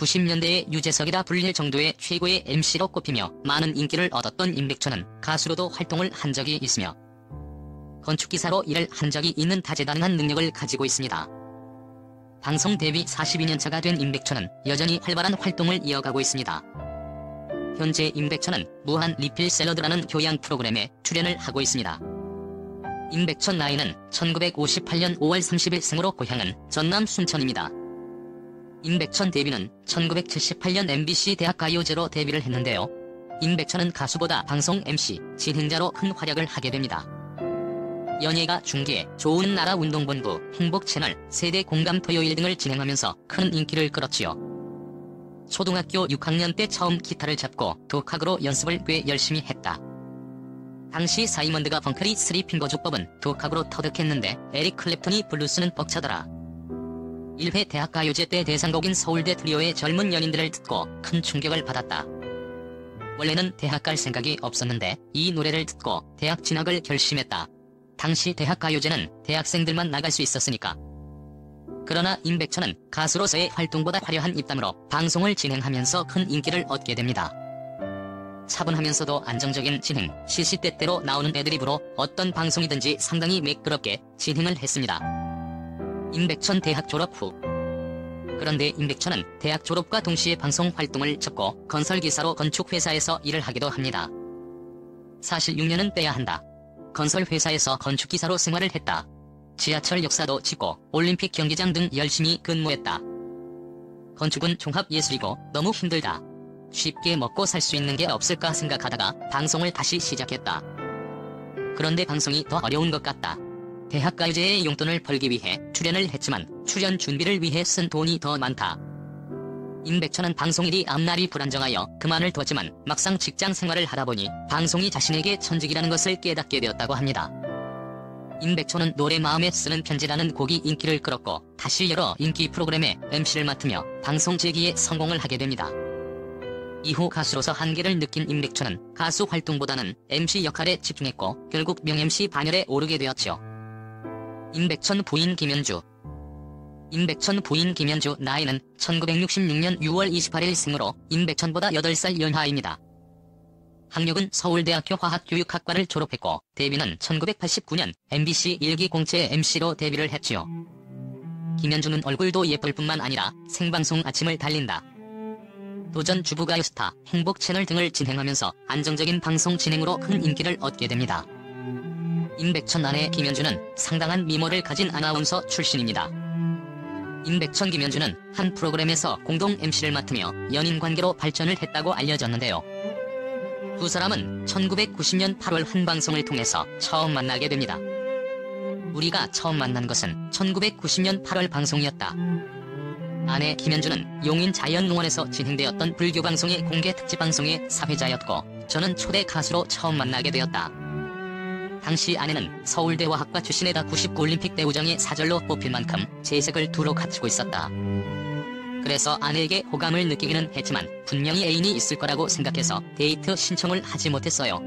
1990년대의 유재석이라 불릴 정도의 최고의 MC로 꼽히며 많은 인기를 얻었던 임백천은 가수로도 활동을 한 적이 있으며 건축기사로 일을 한 적이 있는 다재다능한 능력을 가지고 있습니다. 방송 데뷔 42년차가 된 임백천은 여전히 활발한 활동을 이어가고 있습니다. 현재 임백천은 무한 리필 샐러드라는 교양 프로그램에 출연을 하고 있습니다. 임백천 나이는 1958년 5월 30일 생으로 고향은 전남 순천입니다. 임백천 데뷔는 1978년 MBC 대학가요제로 데뷔를 했는데요. 임백천은 가수보다 방송 MC, 진행자로 큰 활약을 하게 됩니다. 연예가 중계, 좋은 나라 운동본부, 행복채널, 세대 공감 토요일 등을 진행하면서 큰 인기를 끌었지요. 초등학교 6학년 때 처음 기타를 잡고 독학으로 연습을 꽤 열심히 했다. 당시 사이먼드가 펑크리 3핑거주법은 독학으로 터득했는데 에릭 클랩턴이 블루스는 벅차더라. 1회 대학가요제 때 대상곡인 서울대 트리오의 젊은 연인들을 듣고 큰 충격을 받았다. 원래는 대학 갈 생각이 없었는데 이 노래를 듣고 대학 진학을 결심했다. 당시 대학가요제는 대학생들만 나갈 수 있었으니까. 그러나 임백천은 가수로서의 활동보다 화려한 입담으로 방송을 진행하면서 큰 인기를 얻게 됩니다. 차분하면서도 안정적인 진행, 시시때때로 나오는 애드립으로 어떤 방송이든지 상당히 매끄럽게 진행을 했습니다. 임백천 대학 졸업 후. 그런데 임백천은 대학 졸업과 동시에 방송 활동을 접고 건설기사로 건축회사에서 일을 하기도 합니다. 사실 6년은 빼야 한다. 건설회사에서 건축기사로 생활을 했다. 지하철 역사도 짓고 올림픽 경기장 등 열심히 근무했다. 건축은 종합예술이고 너무 힘들다. 쉽게 먹고 살 수 있는 게 없을까 생각하다가 방송을 다시 시작했다. 그런데 방송이 더 어려운 것 같다. 대학가요제의 용돈을 벌기 위해 출연을 했지만 출연 준비를 위해 쓴 돈이 더 많다. 임백천은 방송일이 앞날이 불안정하여 그만을 두었지만 막상 직장 생활을 하다 보니 방송이 자신에게 천직이라는 것을 깨닫게 되었다고 합니다. 임백천은 노래 마음에 쓰는 편지라는 곡이 인기를 끌었고 다시 여러 인기 프로그램의 MC를 맡으며 방송 재기에 성공을 하게 됩니다. 이후 가수로서 한계를 느낀 임백천은 가수 활동보다는 MC 역할에 집중했고 결국 명-MC 반열에 오르게 되었죠. 임백천 부인 김연주. 임백천 부인 김연주 나이는 1966년 6월 28일 생으로 임백천보다 8살 연하입니다. 학력은 서울대학교 화학교육학과를 졸업했고 데뷔는 1989년 MBC 일기 공채 MC로 데뷔를 했지요. 김연주는 얼굴도 예쁠 뿐만 아니라 생방송 아침을 달린다. 도전 주부가요 스타, 행복채널 등을 진행하면서 안정적인 방송 진행으로 큰 인기를 얻게 됩니다. 임백천 아내 김연주는 상당한 미모를 가진 아나운서 출신입니다. 임백천 김연주는 한 프로그램에서 공동 MC를 맡으며 연인관계로 발전을 했다고 알려졌는데요. 두 사람은 1990년 8월 한 방송을 통해서 처음 만나게 됩니다. 우리가 처음 만난 것은 1990년 8월 방송이었다. 아내 김연주는 용인 자연농원에서 진행되었던 불교 방송의 공개 특집 방송의 사회자였고 저는 초대 가수로 처음 만나게 되었다. 당시 아내는 서울대화학과 출신에다 99 올림픽 대우정의 사절로 뽑힐 만큼 재색을 두루 갖추고 있었다. 그래서 아내에게 호감을 느끼기는 했지만 분명히 애인이 있을 거라고 생각해서 데이트 신청을 하지 못했어요.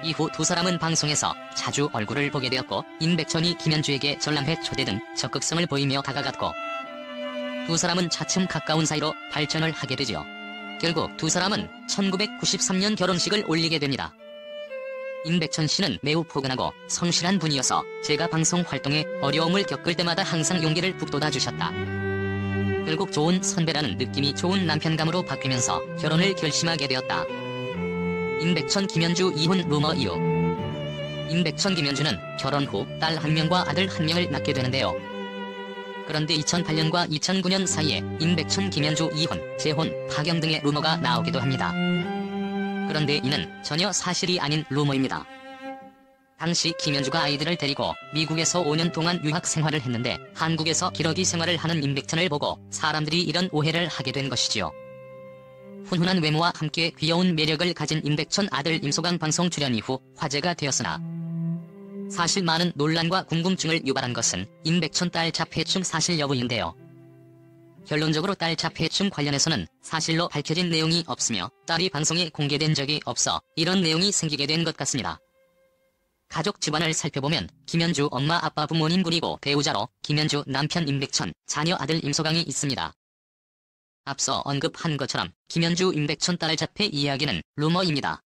이후 두 사람은 방송에서 자주 얼굴을 보게 되었고 임백천이 김연주에게 전람회 초대 등 적극성을 보이며 다가갔고 두 사람은 차츰 가까운 사이로 발전을 하게 되죠. 결국 두 사람은 1993년 결혼식을 올리게 됩니다. 임백천 씨는 매우 포근하고 성실한 분이어서 제가 방송 활동에 어려움을 겪을 때마다 항상 용기를 북돋아 주셨다. 결국 좋은 선배라는 느낌이 좋은 남편감으로 바뀌면서 결혼을 결심하게 되었다. 임백천 김연주 이혼 루머 이후. 임백천 김연주는 결혼 후 딸 1명과 아들 1명을 낳게 되는데요. 그런데 2008년과 2009년 사이에 임백천 김연주 이혼, 재혼, 파경 등의 루머가 나오기도 합니다. 그런데 이는 전혀 사실이 아닌 루머입니다. 당시 김연주가 아이들을 데리고 미국에서 5년 동안 유학 생활을 했는데 한국에서 기러기 생활을 하는 임백천을 보고 사람들이 이런 오해를 하게 된 것이지요. 훈훈한 외모와 함께 귀여운 매력을 가진 임백천 아들 임소강 방송 출연 이후 화제가 되었으나 사실 많은 논란과 궁금증을 유발한 것은 임백천 딸 자폐증 사실 여부인데요. 결론적으로 딸 자폐증 관련해서는 사실로 밝혀진 내용이 없으며 딸이 방송에 공개된 적이 없어 이런 내용이 생기게 된 것 같습니다. 가족 집안을 살펴보면 김연주 엄마 아빠 부모님 그리고 배우자로 김연주 남편 임백천, 자녀 아들 임소강이 있습니다. 앞서 언급한 것처럼 김현주 임백천 딸 자폐 이야기는 루머입니다.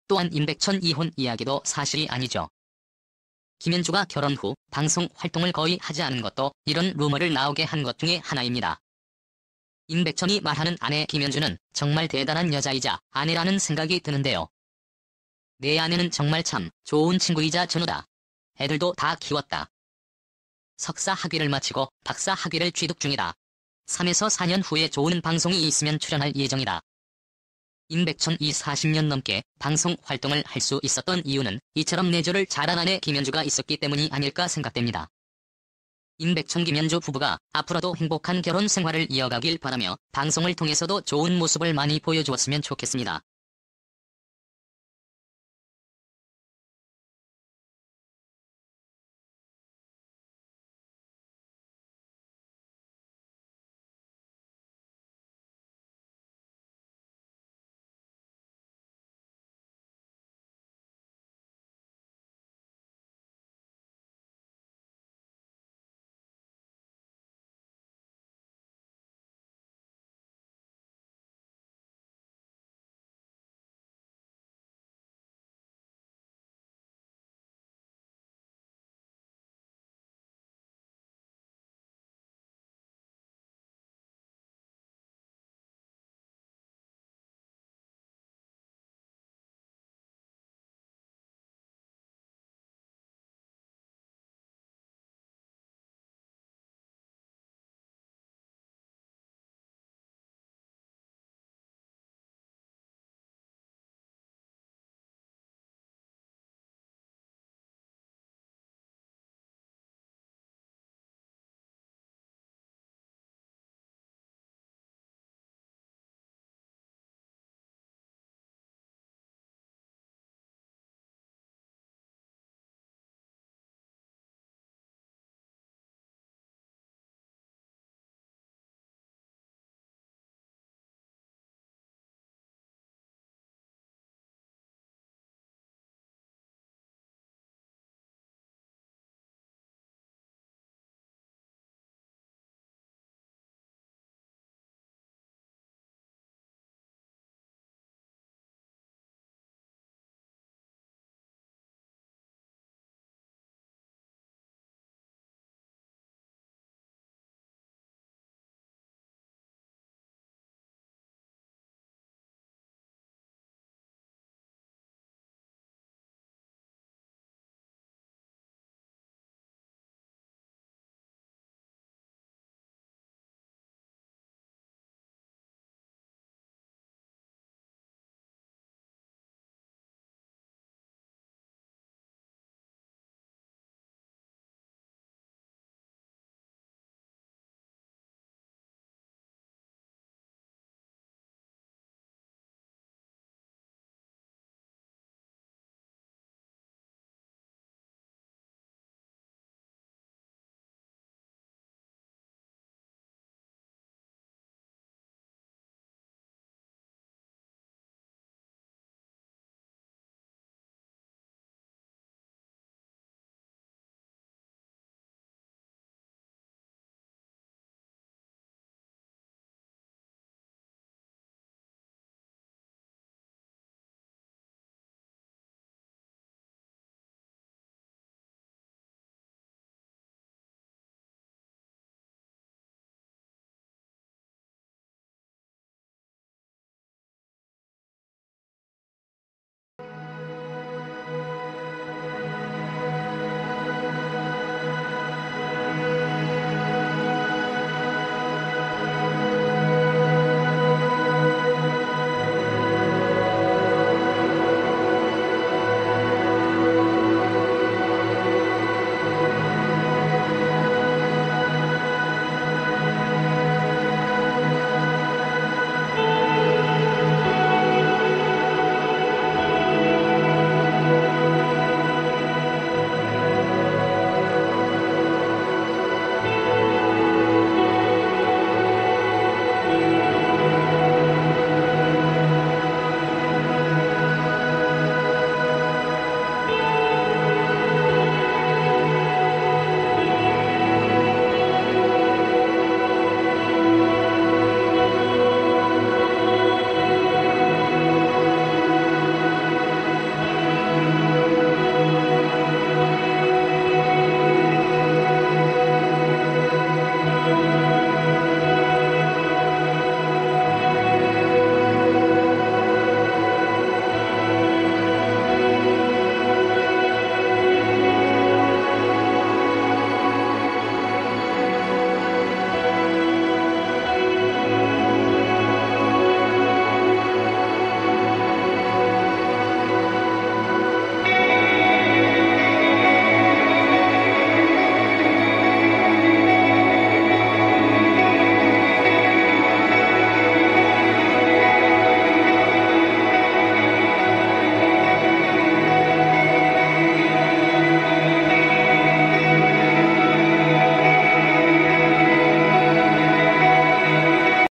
또한 임백천 이혼 이야기도 사실이 아니죠. 김현주가 결혼 후 방송 활동을 거의 하지 않은 것도 이런 루머를 나오게 한 것 중에 하나입니다. 임백천이 말하는 아내 김현주는 정말 대단한 여자이자 아내라는 생각이 드는데요. 내 아내는 정말 참 좋은 친구이자 전우다. 애들도 다 키웠다. 석사 학위를 마치고 박사 학위를 취득 중이다. 3에서 4년 후에 좋은 방송이 있으면 출연할 예정이다. 임백천이 40년 넘게 방송 활동을 할 수 있었던 이유는 이처럼 내조를 잘한 아내 김현주가 있었기 때문이 아닐까 생각됩니다. 임백천 김현주 부부가 앞으로도 행복한 결혼 생활을 이어가길 바라며 방송을 통해서도 좋은 모습을 많이 보여주었으면 좋겠습니다.